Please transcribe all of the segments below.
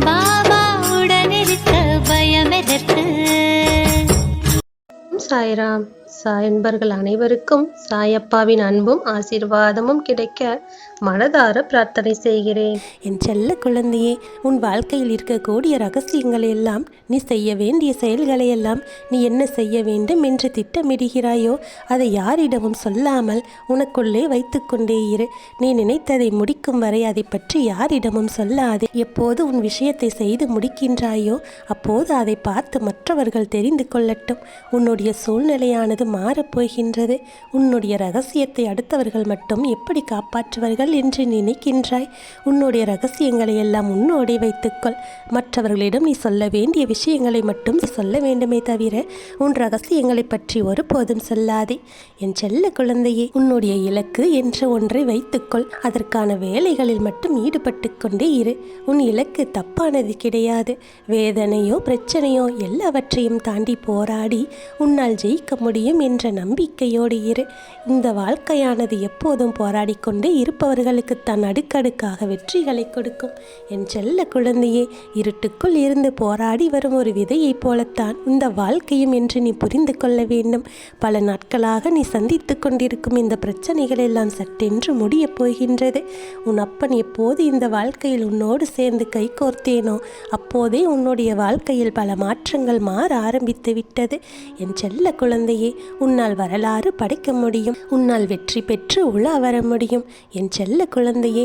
பாபா உடனிருக்க பயமெதற்கு. சாய்ராம். சாய் அன்பர்கள் அனைவருக்கும் சாயப்பாவின் அன்பும் ஆசீர்வாதமும் கிடைக்க மனதார பிரார்த்தனை செய்கிறேன். என் செல்ல குழந்தையே, உன் வாழ்க்கையில் இருக்கக்கூடிய ரகசியங்களை எல்லாம், நீ செய்ய வேண்டிய செயல்களை எல்லாம், நீ என்ன செய்ய வேண்டும் என்று திட்டமிடுகிறாயோ அதை யாரிடமும் சொல்லாமல் உனக்குள்ளே வைத்துக்கொண்டே இரு. நீ நினைத்ததை முடிக்கும் வரை அதை பற்றி யாரிடமும் சொல்லாதே. எப்போது உன் விஷயத்தை செய்து முடிக்கின்றாயோ அப்போது அதை பார்த்து மற்றவர்கள் தெரிந்து கொள்ளட்டும். உன்னுடைய சூழ்நிலையானது மாறப்போகின்றது. உன்னுடைய ரகசியத்தை அடுத்தவர்கள் மட்டும் எப்படி காப்பாற்றுவார்கள் என்று நினைக்கின்றாய்? உன்னுடைய ரகசியங்களை எல்லாம் உன்னோடே வைத்துக்கொள். மற்றவர்களிடம் நீ சொல்ல வேண்டிய விஷயங்களை மட்டும் சொல்ல வேண்டுமே தவிர உன் ரகசியங்களை பற்றி ஒருபோதும் சொல்லாதே. என் செல்ல குழந்தையே, உன்னுடைய இலக்கு என்று ஒன்றை வைத்துக்கொள். அதற்கான வேலைகளில் மட்டும் ஈடுபட்டு கொண்டே இரு. உன் இலக்கு தப்பானது கிடையாது. வேதனையோ பிரச்சனையோ எல்லாவற்றையும் தாண்டி போராடி உன்னால் ஜெயிக்க முடியும் என்ற நம்பிக்கையோடு இரு. இந்த வாழ்க்கையானது எப்போதும் போராடி கொண்டே இருப்பவர்களுக்கு தான் அடுக்கடுக்காக வெற்றிகளை கொடுக்கும். என் செல்ல குழந்தையே, இருட்டுக்குள் இருந்து போராடி வரும் ஒரு விதையைப் போலத்தான் இந்த வாழ்க்கையும் என்று நீ புரிந்து கொள்ள வேண்டும். பல நாட்களாக நீ சந்தித்து கொண்டிருக்கும் இந்த பிரச்சனைகள் எல்லாம் சட்டென்று முடியப் போகின்றது. உன் அப்பன் எப்போது இந்த வாழ்க்கையில் உன்னோடு சேர்ந்து கைகோர்த்தேனோ அப்போதே உன்னுடைய வாழ்க்கையில் பல மாற்றங்கள் மாற ஆரம்பித்து விட்டது. என் செல்ல குழந்தையே, உன்னால் வரலாறு படைக்க முடியும். உன்னால் வெற்றி பெற்று உலா வர முடியும். என் செல்ல குழந்தையே,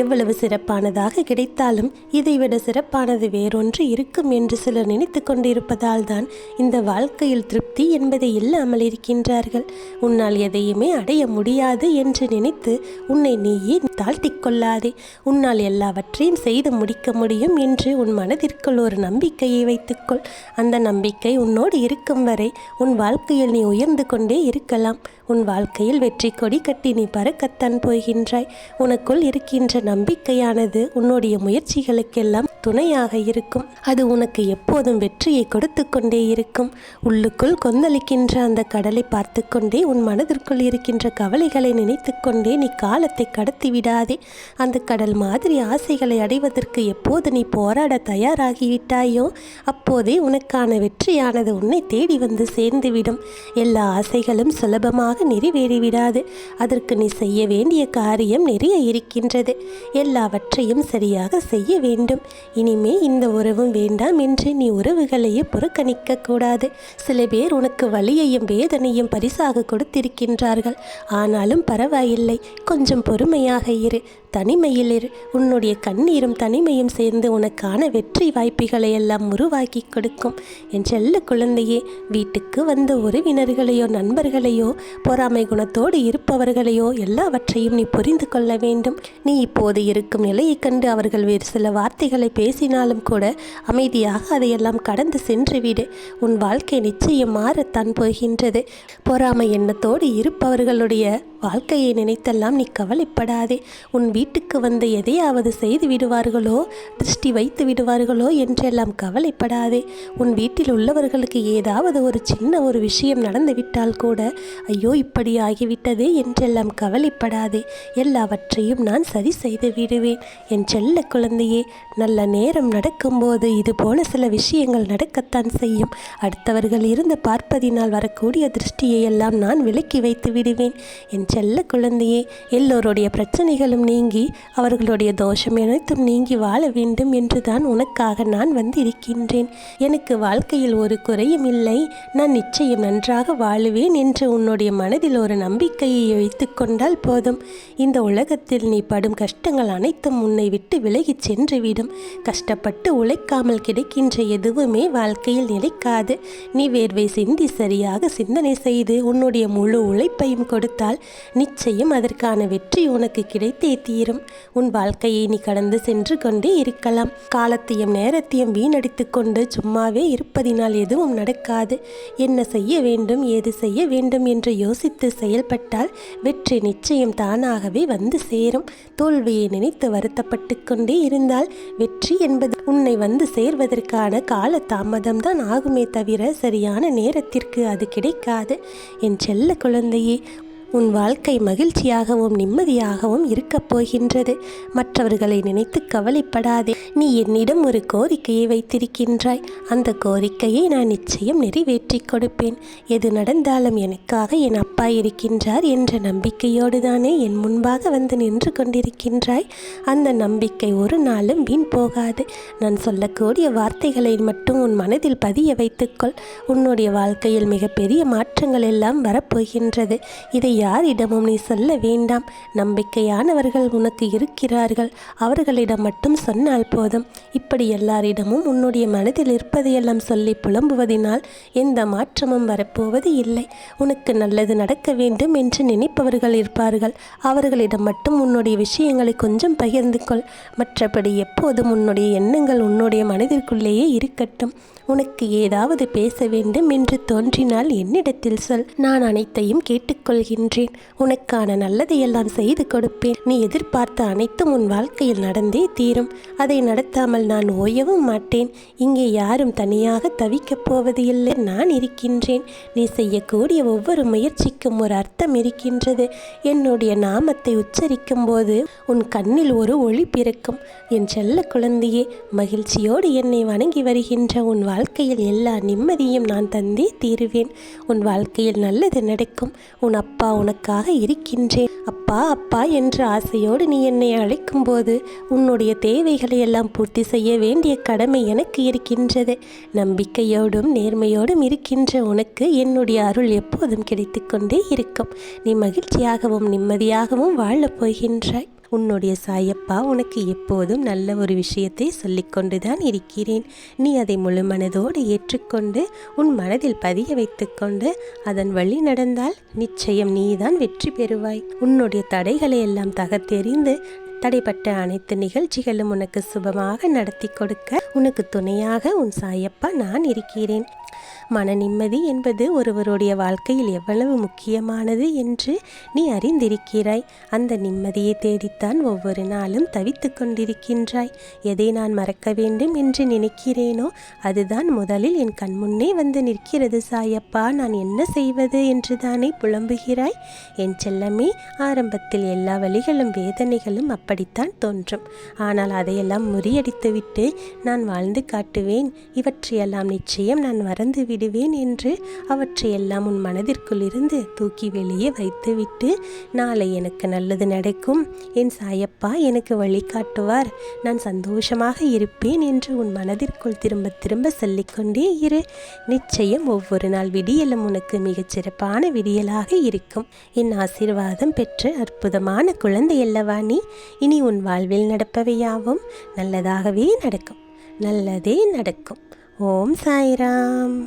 எவ்வளவு சிறப்பானதாக கிடைத்தாலும் இதைவிட சிறப்பானது வேறொன்று இருக்கும் என்று சிலர் நினைத்து கொண்டிருப்பதால் தான் இந்த வாழ்க்கையில் திருப்தி என்பதை இல்லாமல் இருக்கின்றார்கள். உன்னால் எதையுமே அடைய முடியாது என்று நினைத்து உன்னை நீயே தாழ்த்திக் கொள்ளாதே. உன்னால் எல்லாவற்றையும் செய்து முடிக்க முடியும் என்று உன் மனதிற்குள் ஒரு நம்பிக்கையை வைத்துக்கொள். அந்த நம்பிக்கை உன்னோடு இருக்கும் வரை உன் வாழ்க்கையில் நீ உயர்ந்து கொண்டே இருக்கலாம். உன் வாழ்க்கையில் வெற்றி கொடி கட்டி நீ பறக்கத்தான் போகின்றாய். உனக்குள் இருக்கின்ற நம்பிக்கையானது உன்னுடைய முயற்சிகளுக்கெல்லாம் துணையாக இருக்கும். அது உனக்கு எப்போதும் வெற்றியை கொடுத்து கொண்டே இருக்கும். உள்ளுக்குள் கொந்தளிக்கின்ற அந்த கடலை பார்த்து கொண்டே உன் மனதிற்குள் இருக்கின்ற கவலைகளை நினைத்து கொண்டே நீ காலத்தை கடத்தி விடாதே. அந்த கடல் மாதிரி ஆசைகளை அடைவதற்கு எப்போது நீ போராட தயாராகிவிட்டாயோ அப்போதே உனக்கான வெற்றியானது உன்னை தேடி வந்து சேர்ந்துவிடும். எல்லா ஆசைகளும் சுலபமாக நிறைவேறிவிடாது. அதற்கு நீ செய்ய வேண்டிய காரியம் நிறைய இருக்கின்றது. எல்லாவற்றையும் சரியாக செய்ய வேண்டும். இனிமே இந்த உறவும் வேண்டாம் என்று நீ உறவுகளையே புறக்கணிக்க கூடாது. சில பேர் உனக்கு வலியையும் வேதனையும் பரிசாக கொடுத்திருக்கின்றார்கள். ஆனாலும் பரவாயில்லை, கொஞ்சம் பொறுமையாக இரு. தனிமையில் இரு. உன்னுடைய கண்ணீரும் தனிமையும் சேர்ந்து உனக்கான வெற்றி வாய்ப்புகளை எல்லாம் உருவாக்கி கொடுக்கும். என் செல்ல குழந்தையே, வீட்டுக்கு வந்த உறவினர்களையோ நண்பர்களையோ பொறாமை குணத்தோடு இருப்பவர்களையோ எல்லாவற்றையும் நீ புரிந்து கொள்ள வேண்டும். நீ இப்போது இருக்கும் நிலையை கண்டு அவர்கள் வேறு சில வார்த்தைகளை பேசினாலும் கூட அமைதியாக அதையெல்லாம் கடந்து சென்றுவிடு. உன் வாழ்க்கை நிச்சயம் மாறத்தான் போகின்றது. பொறாமை எண்ணத்தோடு இருப்பவர்களுடைய வாழ்க்கையை நினைத்தெல்லாம் நீ கவலைப்படாதே. உன் வீட்டுக்கு வந்து எதையாவது செய்து விடுவார்களோ, திருஷ்டி வைத்து விடுவார்களோ என்றெல்லாம் கவலைப்படாதே. உன் வீட்டில் உள்ளவர்களுக்கு ஏதாவது ஒரு சின்ன ஒரு விஷயம் நடந்துவிட்டால் கூட ஐயோ இப்படி ஆகிவிட்டதே என்றெல்லாம் கவலைப்படாதே. எல்லாவற்றையும் நான் சரி செய்து விடுவேன். என் செல்ல குழந்தையே, நல்ல நேரம் நடக்கும்போது இது போல சில விஷயங்கள் நடக்கத்தான் செய்யும். அடுத்தவர்கள் இருந்து பார்ப்பதினால் வரக்கூடிய திருஷ்டியை எல்லாம் நான் விலக்கி வைத்து விடுவேன். என் செல்ல குழந்தையே, எல்லோருடைய பிரச்சனைகளும் நீங்கி அவர்களுடைய தோஷம் அனைத்தும் நீங்கி வாழ வேண்டும் என்றுதான் உனக்காக நான் வந்திருக்கின்றேன். எனக்கு வாழ்க்கையில் ஒரு குறையும் இல்லை, நான் நிச்சயம் நன்றாக வாழுவேன் என்று உன்னுடைய மனதில் ஒரு நம்பிக்கையை வைத்து கொண்டால் போதும். இந்த உலகத்தில் நீ படும் கஷ்டங்கள் அனைத்தும் உன்னை விட்டு விலகி சென்றுவிடும். கஷ்டப்பட்டு உழைக்காமல் கிடைக்கின்ற எதுவுமே வாழ்க்கையில் நிலைக்காது. நீ வேர்வை சிந்தி சரியாக சிந்தனை செய்து உன்னுடைய முழு உழைப்பையும் கொடுத்தால் நிச்சயம் அதற்கான வெற்றி உனக்கு கிடைத்தே தீரும். உன் வாழ்க்கையை நீ கடந்து சென்று கொண்டே இருக்கலாம். காலத்தையும் நேரத்தையும் வீணடித்து கொண்டு சும்மாவே இருப்பதினால் எதுவும் நடக்காது. என்ன செய்ய வேண்டும், ஏது செய்ய வேண்டும் என்று யோசித்து செயல்பட்டால் வெற்றி நிச்சயம் தானாகவே வந்து சேரும். தோல்வியை நினைத்து வருத்தப்பட்டு கொண்டே இருந்தால் வெற்றி என்பது உன்னை வந்து சேர்வதற்கான கால தாமதம்தான் ஆகுமே தவிர சரியான நேரத்திற்கு அது கிடைக்காது. என் செல்ல குழந்தையே, உன் வாழ்க்கை மகிழ்ச்சியாகவும் நிம்மதியாகவும் இருக்கப் போகின்றது. மற்றவர்களை நினைத்து கவலைப்படாதே. நீ என்னிடம் ஒரு கோரிக்கையை வைத்திருக்கின்றாய். அந்த கோரிக்கையை நான் நிச்சயம் நிறைவேற்றி கொடுப்பேன். எது நடந்தாலும் எனக்காக என் அப்பா இருக்கின்றார் என்ற நம்பிக்கையோடு தானே என் முன்பாக வந்து நின்று கொண்டிருக்கின்றாய். அந்த நம்பிக்கை ஒரு நாளும் வீண் போகாது. நான் சொல்லக்கூடிய வார்த்தைகளை மட்டும் உன் மனதில் பதிய வைத்துக்கொள். உன்னுடைய வாழ்க்கையில் மிகப்பெரிய மாற்றங்கள் எல்லாம் வரப்போகின்றது. இதை யாரிடமும் நீ சொல்ல வேண்டாம். நம்பிக்கையானவர்கள் உனக்கு இருக்கிறார்கள். அவர்களிடம் மட்டும் சொன்னால் போதும். இப்படி எல்லாரிடமும் உன்னுடைய மனதில் இருப்பதையெல்லாம் சொல்லி புலம்புவதினால் எந்த மாற்றமும் வரப்போவது இல்லை. உனக்கு நல்லது நடக்க வேண்டும் என்று நினைப்பவர்கள் இருப்பார்கள். அவர்களிடம் மட்டும் உன்னுடைய விஷயங்களை கொஞ்சம் பகிர்ந்து கொள். மற்றபடி எப்போதும் உன்னுடைய எண்ணங்கள் உன்னுடைய மனதிற்குள்ளேயே இருக்கட்டும். உனக்கு ஏதாவது பேச வேண்டும் என்று தோன்றினால் என்னிடத்தில் சொல். நான் அனைத்தையும் கேட்டுக்கொள்கின்றேன். உனக்கான நல்லதையெல்லாம் செய்து கொடுப்பேன். நீ எதிர்பார்த்த அனைத்தும் உன் வாழ்க்கையில் நடந்தே தீரும். அதை நடத்தாமல் நான் ஓயவும் மாட்டேன். இங்கே யாரும் தனியாக தவிக்கப் போவது இல்லை. நான் இருக்கின்றேன். நீ செய்யக்கூடிய ஒவ்வொரு முயற்சிக்கும் ஒரு அர்த்தம் இருக்கின்றது. என்னுடைய நாமத்தை உச்சரிக்கும் போது உன் கண்ணில் ஒரு ஒளி பிறக்கும். என் செல்ல குழந்தையே, மகிழ்ச்சியோடு என்னை வணங்கி வருகின்ற உன் வாழ்க்கையில் எல்லா நிம்மதியும் நான் தந்தே தீருவேன். உன் வாழ்க்கையில் நல்லது நடக்கும். உன் அப்பா உனக்காக இருக்கின்றேன். அப்பா அப்பா என்ற ஆசையோடு நீ என்னை அழைக்கும் போது உன்னுடைய தேவைகளை எல்லாம் பூர்த்தி செய்ய வேண்டிய கடமை எனக்கு இருக்கின்றது. நம்பிக்கையோடும் நேர்மையோடும் இருக்கின்ற உனக்கு என்னுடைய அருள் எப்போதும் கிடைத்து கொண்டே இருக்கும். நீ மகிழ்ச்சியாகவும் நிம்மதியாகவும் வாழப் போகின்றாய். உன்னுடைய சாயப்பா உனக்கு எப்போதும் நல்ல ஒரு விஷயத்தை சொல்லிக்கொண்டுதான் இருக்கிறேன். நீ அதை முழு மனதோடு ஏற்றுக்கொண்டு உன் மனதில் பதிய வைத்துக்கொண்டு அதன் வழி நடந்தால் நிச்சயம் நீதான் வெற்றி பெறுவாய். உன்னுடைய தடைகளை எல்லாம் தகர்த்தெறிந்து தடைப்பட்ட அனைத்து நிகழ்ச்சிகளும் உனக்கு சுபமாக நடத்தி கொடுக்க உனக்கு துணையாக உன் சாயப்பா நான் இருக்கிறேன். மன நிம்மதி என்பது ஒருவருடைய வாழ்க்கையில் எவ்வளவு முக்கியமானது என்று நீ அறிந்திருக்கிறாய். அந்த நிம்மதியை தேடித்தான் ஒவ்வொரு நாளும் தவித்து கொண்டிருக்கின்றாய். எதை நான் மறக்க வேண்டும் என்று நினைக்கிறேனோ அதுதான் முதலில் என் கண்முன்னே வந்து நிற்கிறது. சாயப்பா, நான் என்ன செய்வது என்று தானே புலம்புகிறாய். என் செல்லமே, ஆரம்பத்தில் எல்லா வலிகளும் வேதனைகளும் அப்படித்தான் தோன்றும். ஆனால் அதையெல்லாம் முறியடித்துவிட்டு நான் வாழ்ந்து காட்டுவேன். இவற்றையெல்லாம் நிச்சயம் நான் மறந்து விடுவேன் என்று அவற்றையெல்லாம் உன் மனதிற்குள் இருந்து தூக்கி வெளியே வைத்துவிட்டு நாளை எனக்கு நல்லது நடக்கும், என் சாயப்பா எனக்கு வழிகாட்டுவார், நான் சந்தோஷமாக இருப்பேன் என்று உன் மனதிற்குள் திரும்ப திரும்ப சொல்லிக்கொண்டே இரு. நிச்சயம் ஒவ்வொரு நாள் விடியலும் உனக்கு மிகச் சிறப்பான விடியலாக இருக்கும். என் ஆசீர்வாதம் பெற்ற அற்புதமான குழந்தை அல்லவா நீ. இனி உன் வாழ்வில் நடப்பவையாவும் நல்லதாகவே நடக்கும். நல்லதே நடக்கும். ஓம் சாய்ராம்.